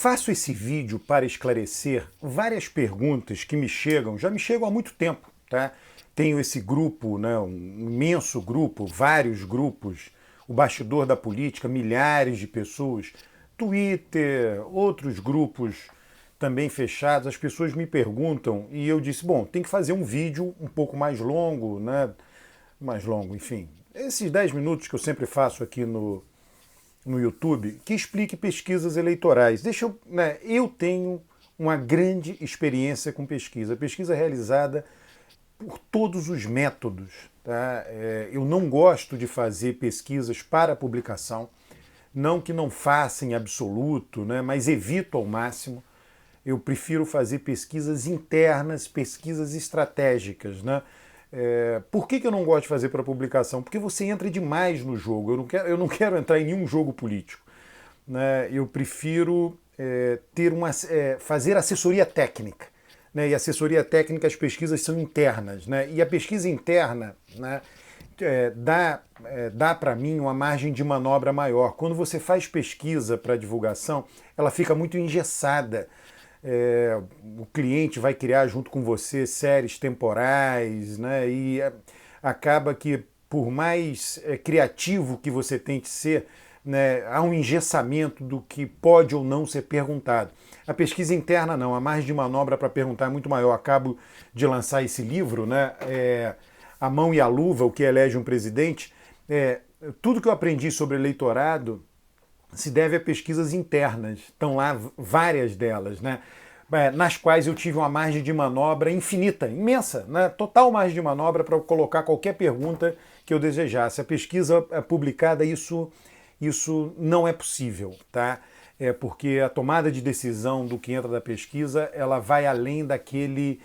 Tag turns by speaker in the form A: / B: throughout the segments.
A: Faço esse vídeo para esclarecer várias perguntas que já me chegam há muito tempo, tá? Tenho esse grupo, né, um imenso grupo, vários grupos, o Bastidor da Política, milhares de pessoas, Twitter, outros grupos também fechados. As pessoas me perguntam e eu disse, bom, tem que fazer um vídeo um pouco mais longo, né? Mais longo, enfim. Esses 10 minutos que eu sempre faço aqui no YouTube, que explique pesquisas eleitorais. Eu tenho uma grande experiência com pesquisa. Pesquisa realizada por todos os métodos. Tá? Eu não gosto de fazer pesquisas para publicação, não que não faça em absoluto, né? Mas evito ao máximo. Eu prefiro fazer pesquisas internas, pesquisas estratégicas, né? Por que eu não gosto de fazer para publicação? Porque você entra demais no jogo. Eu não quero entrar em nenhum jogo político, né? Eu prefiro fazer assessoria técnica, né? E assessoria técnica, as pesquisas são internas, né? E a pesquisa interna, né, dá para mim uma margem de manobra maior. Quando você faz pesquisa para divulgação, ela fica muito engessada. O cliente vai criar junto com você séries temporais, né? E acaba que, por mais criativo que você tente ser, né, há um engessamento do que pode ou não ser perguntado. A pesquisa interna não, a margem de manobra para perguntar é muito maior. Eu acabo de lançar esse livro, né, A Mão e a Luva, o que elege um presidente. Tudo que eu aprendi sobre eleitorado se deve a pesquisas internas. Estão lá várias delas, né? Nas quais eu tive uma margem de manobra infinita, imensa, né? Total margem de manobra para colocar qualquer pergunta que eu desejasse. A pesquisa publicada, isso não é possível, tá? Porque a tomada de decisão do que entra da pesquisa, ela vai além daquele,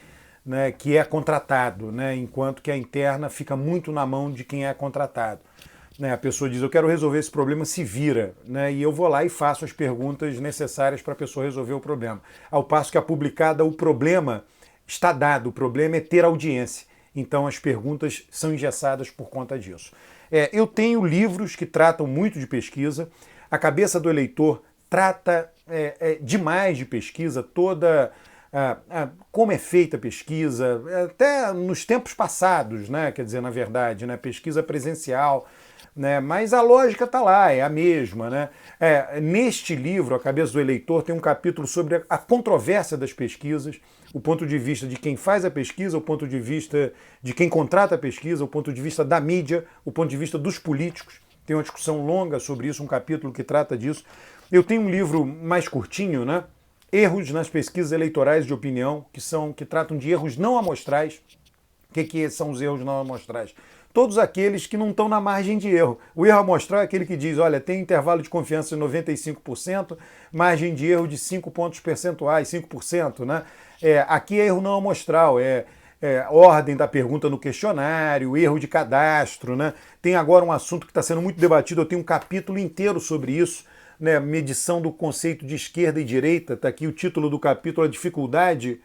A: né, que é contratado, né? Enquanto que a interna fica muito na mão de quem é contratado. Né, a pessoa diz, eu quero resolver esse problema, se vira, né, e eu vou lá e faço as perguntas necessárias para a pessoa resolver o problema. Ao passo que a publicada, o problema está dado, o problema é ter audiência. Então as perguntas são engessadas por conta disso. Eu tenho livros que tratam muito de pesquisa, A Cabeça do Eleitor trata demais de pesquisa, como é feita a pesquisa, até nos tempos passados, né, quer dizer, na verdade, né, pesquisa presencial, né, mas a lógica está lá, é a mesma, né? Neste livro, A Cabeça do Eleitor, tem um capítulo sobre a controvérsia das pesquisas, o ponto de vista de quem faz a pesquisa, o ponto de vista de quem contrata a pesquisa, o ponto de vista da mídia, o ponto de vista dos políticos. Tem uma discussão longa sobre isso, um capítulo que trata disso. Eu tenho um livro mais curtinho, né? Erros nas pesquisas eleitorais de opinião, que tratam de erros não amostrais. O que são os erros não amostrais? Todos aqueles que não estão na margem de erro. O erro amostral é aquele que diz, olha, tem intervalo de confiança de 95%, margem de erro de 5 pontos percentuais, 5%, né? Aqui é erro não amostral, ordem da pergunta no questionário, erro de cadastro, né? Tem agora um assunto que está sendo muito debatido, eu tenho um capítulo inteiro sobre isso, né? Medição do conceito de esquerda e direita, está aqui o título do capítulo, a dificuldade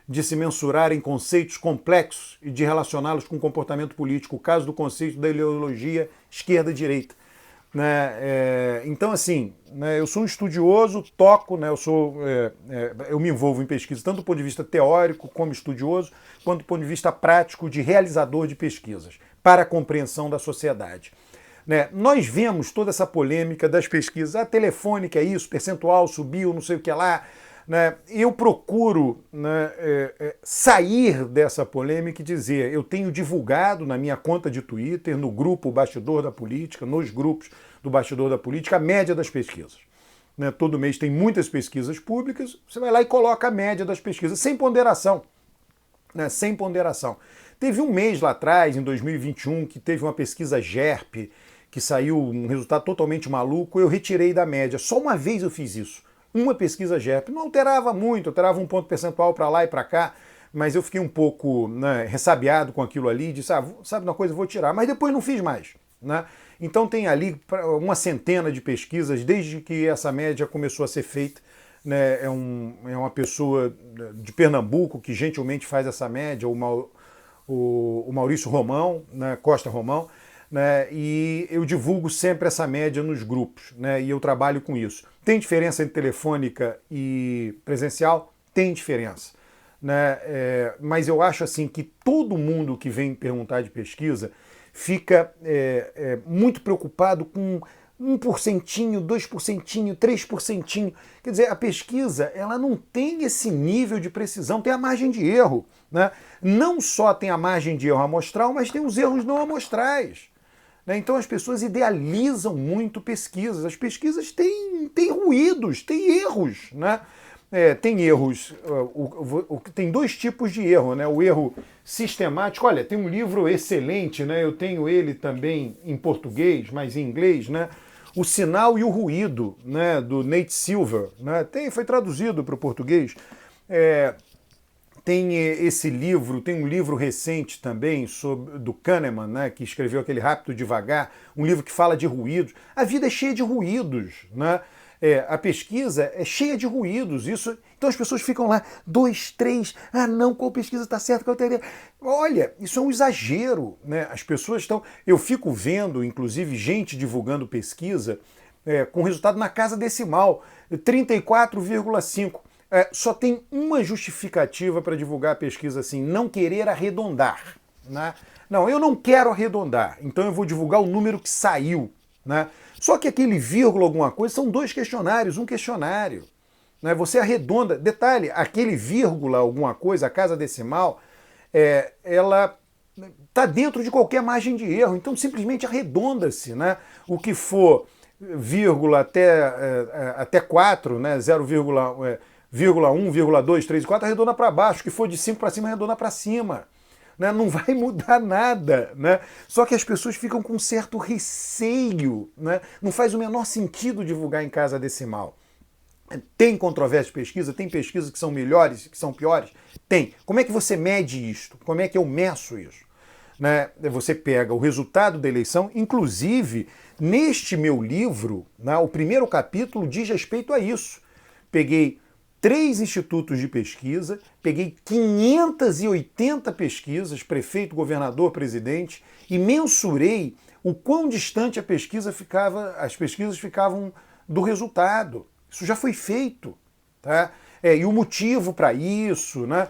A: de se mensurar em conceitos complexos e de relacioná-los com o comportamento político, o caso do conceito da ideologia esquerda-direita. Né? Então, assim, né, eu sou um estudioso, toco, né, eu me envolvo em pesquisa tanto do ponto de vista teórico como estudioso, quanto do ponto de vista prático de realizador de pesquisas, para a compreensão da sociedade. Né? Nós vemos toda essa polêmica das pesquisas, a Telefônica é isso, percentual subiu, não sei o que lá. Né? Eu procuro, né, sair dessa polêmica e dizer, eu tenho divulgado na minha conta de Twitter, no grupo Bastidor da Política, nos grupos do Bastidor da Política, a média das pesquisas. Né? Todo mês tem muitas pesquisas públicas, você vai lá e coloca a média das pesquisas, sem ponderação. Né? Sem ponderação. Teve um mês lá atrás, em 2021, que teve uma pesquisa GERP, que saiu um resultado totalmente maluco, eu retirei da média. Só uma vez eu fiz isso. Uma pesquisa GERP. Não alterava muito, alterava um ponto percentual para lá e para cá, mas eu fiquei um pouco, né, ressabiado com aquilo ali, disse, sabe uma coisa, vou tirar. Mas depois não fiz mais. Né? Então tem ali uma centena de pesquisas, desde que essa média começou a ser feita. Né, é uma pessoa de Pernambuco que gentilmente faz essa média, o Maurício Romão, né, Costa Romão, né? E eu divulgo sempre essa média nos grupos, né? E eu trabalho com isso. Tem diferença entre telefônica e presencial? Tem diferença, né? Mas eu acho assim que todo mundo que vem perguntar de pesquisa fica muito preocupado com 1%, 2%, 3%. Quer dizer, a pesquisa ela não tem esse nível de precisão, tem a margem de erro, né? Não só tem a margem de erro amostral, mas tem os erros não amostrais. Então as pessoas idealizam muito pesquisas. As pesquisas têm ruídos, têm erros, né? Tem erros, tem dois tipos de erro, né? O erro sistemático, olha, tem um livro excelente, né? Eu tenho ele também em português, mas em inglês, né? O Sinal e o Ruído, né? Do Nate Silver, né? Foi traduzido para o português. Tem esse livro, tem um livro recente também do Kahneman, né, que escreveu aquele Rápido e Devagar, um livro que fala de ruídos. A vida é cheia de ruídos, né? A pesquisa é cheia de ruídos. Então as pessoas ficam lá, 2, 3, não, qual pesquisa está certa, qual teoria? Olha, isso é um exagero, né? As pessoas estão... Eu fico vendo, inclusive, gente divulgando pesquisa com resultado na casa decimal, 34,5. Só tem uma justificativa para divulgar a pesquisa assim, não querer arredondar, né? Não, eu não quero arredondar, então eu vou divulgar o número que saiu, né? Só que aquele vírgula alguma coisa são 2 questionários, um questionário, né? Você arredonda, detalhe, aquele vírgula alguma coisa, a casa decimal, ela está dentro de qualquer margem de erro, então simplesmente arredonda-se, né? O que for vírgula até 4, né? 0,1, 2, 3 e 4, arredonda para baixo. O que for de 5 para cima, arredonda para cima. Né? Não vai mudar nada. Né? Só que as pessoas ficam com um certo receio. Né? Não faz o menor sentido divulgar em casa decimal. Tem controvérsia de pesquisa? Tem pesquisas que são melhores, que são piores? Tem. Como é que você mede isto? Como é que eu meço isso? Né? Você pega o resultado da eleição, inclusive, neste meu livro, né, o primeiro capítulo diz respeito a isso. Peguei 3 institutos de pesquisa, peguei 580 pesquisas, prefeito, governador, presidente, e mensurei o quão distante as pesquisas ficavam do resultado. Isso já foi feito. Tá? E o motivo para isso, né?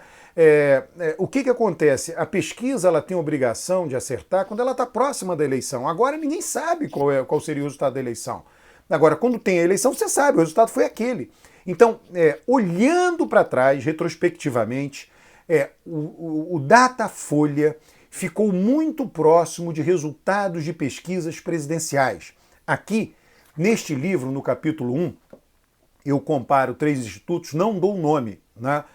A: O que acontece? A pesquisa ela tem a obrigação de acertar quando ela está próxima da eleição. Agora ninguém sabe qual seria o resultado da eleição. Agora, quando tem a eleição, você sabe, o resultado foi aquele. Então, olhando para trás, retrospectivamente, o Datafolha ficou muito próximo de resultados de pesquisas presidenciais. Aqui, neste livro, no capítulo 1, eu comparo 3 institutos, não dou o nome, né,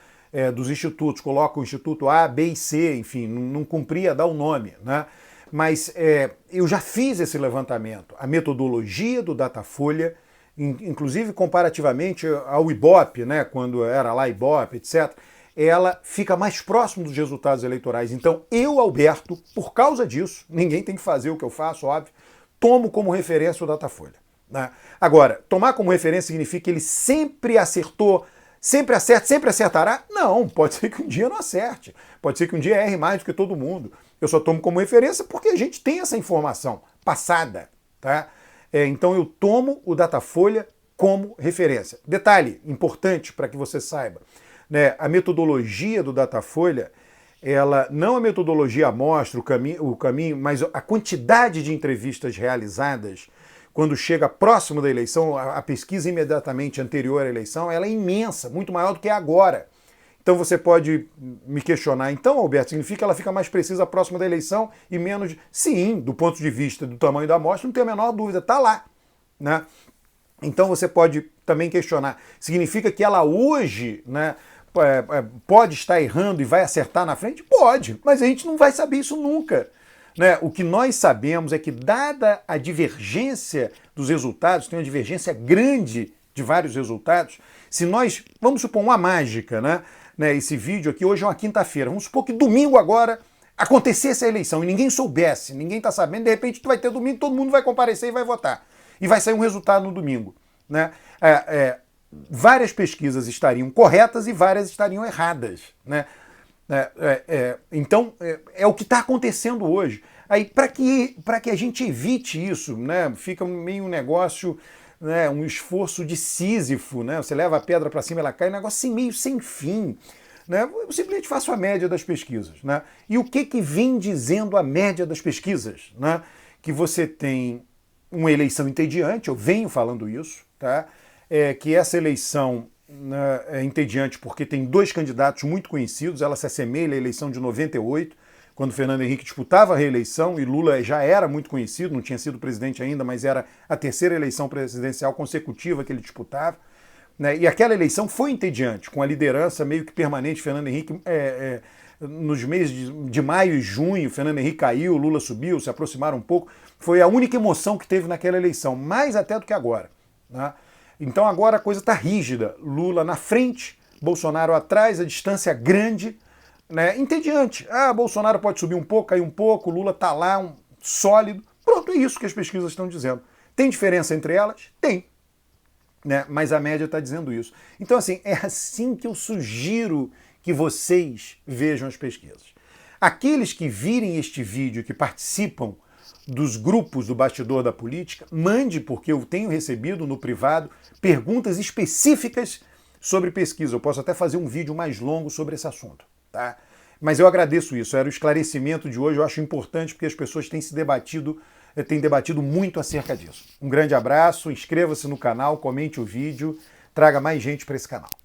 A: dos institutos, coloco o instituto A, B e C, enfim, não cumpria dar o nome, né? Mas eu já fiz esse levantamento. A metodologia do Datafolha, inclusive comparativamente ao Ibope, né, quando era lá Ibope, etc., ela fica mais próximo dos resultados eleitorais. Então, eu, Alberto, por causa disso, ninguém tem que fazer o que eu faço, óbvio, tomo como referência o Datafolha. Né? Agora, tomar como referência significa que ele sempre acertou, sempre acerta, sempre acertará? Não, pode ser que um dia não acerte. Pode ser que um dia erre mais do que todo mundo. Eu só tomo como referência porque a gente tem essa informação passada. Tá? Então eu tomo o Datafolha como referência. Detalhe importante para que você saiba. Né? A metodologia do Datafolha, ela não a metodologia mostra o caminho, mas a quantidade de entrevistas realizadas quando chega próximo da eleição, a pesquisa imediatamente anterior à eleição, ela é imensa, muito maior do que é agora. Então você pode me questionar, então, Alberto, significa que ela fica mais precisa próxima da eleição e menos... Sim, do ponto de vista do tamanho da amostra, não tem a menor dúvida, está lá. Né? Então você pode também questionar, significa que ela hoje, né, pode estar errando e vai acertar na frente? Pode, mas a gente não vai saber isso nunca. Né? O que nós sabemos é que, dada a divergência dos resultados, tem uma divergência grande de vários resultados, se nós, vamos supor, uma mágica, né? Esse vídeo aqui hoje é uma quinta-feira, vamos supor que domingo agora acontecesse a eleição e ninguém soubesse, ninguém está sabendo, de repente vai ter domingo, todo mundo vai comparecer e vai votar. E vai sair um resultado no domingo. Né? Várias pesquisas estariam corretas e várias estariam erradas. Né? Então, é o que está acontecendo hoje. Aí, para que a gente evite isso, né, fica meio um negócio, né, um esforço de Sísifo, né? Você leva a pedra para cima, ela cai, um negócio assim, meio sem fim. Né? Eu simplesmente faço a média das pesquisas. Né? E o que vem dizendo a média das pesquisas? Né? Que você tem uma eleição entediante, eu venho falando isso, tá? Que essa eleição, né, é entediante porque tem dois candidatos muito conhecidos, ela se assemelha à eleição de 98, quando Fernando Henrique disputava a reeleição e Lula já era muito conhecido, não tinha sido presidente ainda, mas era a terceira eleição presidencial consecutiva que ele disputava. Né? E aquela eleição foi entediante, com a liderança meio que permanente de Fernando Henrique. Nos meses de maio e junho, Fernando Henrique caiu, Lula subiu, se aproximaram um pouco. Foi a única emoção que teve naquela eleição, mais até do que agora. Né? Então agora a coisa está rígida. Lula na frente, Bolsonaro atrás, a distância grande, né? Entediante. Bolsonaro pode subir um pouco, cair um pouco, Lula está lá, sólido. Pronto, é isso que as pesquisas estão dizendo. Tem diferença entre elas? Tem. Né? Mas a média está dizendo isso. Então, assim, é assim que eu sugiro que vocês vejam as pesquisas. Aqueles que virem este vídeo, que participam dos grupos do Bastidor da Política, mande, porque eu tenho recebido no privado perguntas específicas sobre pesquisa. Eu posso até fazer um vídeo mais longo sobre esse assunto, tá? Mas eu agradeço isso, era o esclarecimento de hoje, eu acho importante porque as pessoas têm debatido muito acerca disso. Um grande abraço, inscreva-se no canal, comente o vídeo, traga mais gente para esse canal.